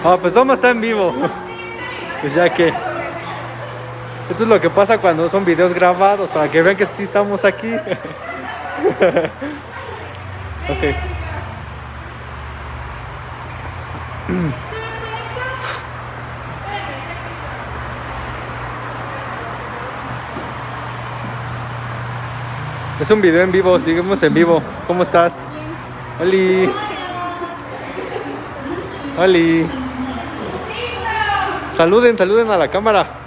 Ah, pues Soma está en vivo. Pues ya que... Eso es lo que pasa cuando son videos grabados, para que vean que sí estamos aquí. Ok. Es un video en vivo, seguimos en vivo. ¿Cómo estás? Oli. Oli. Saluden a la cámara.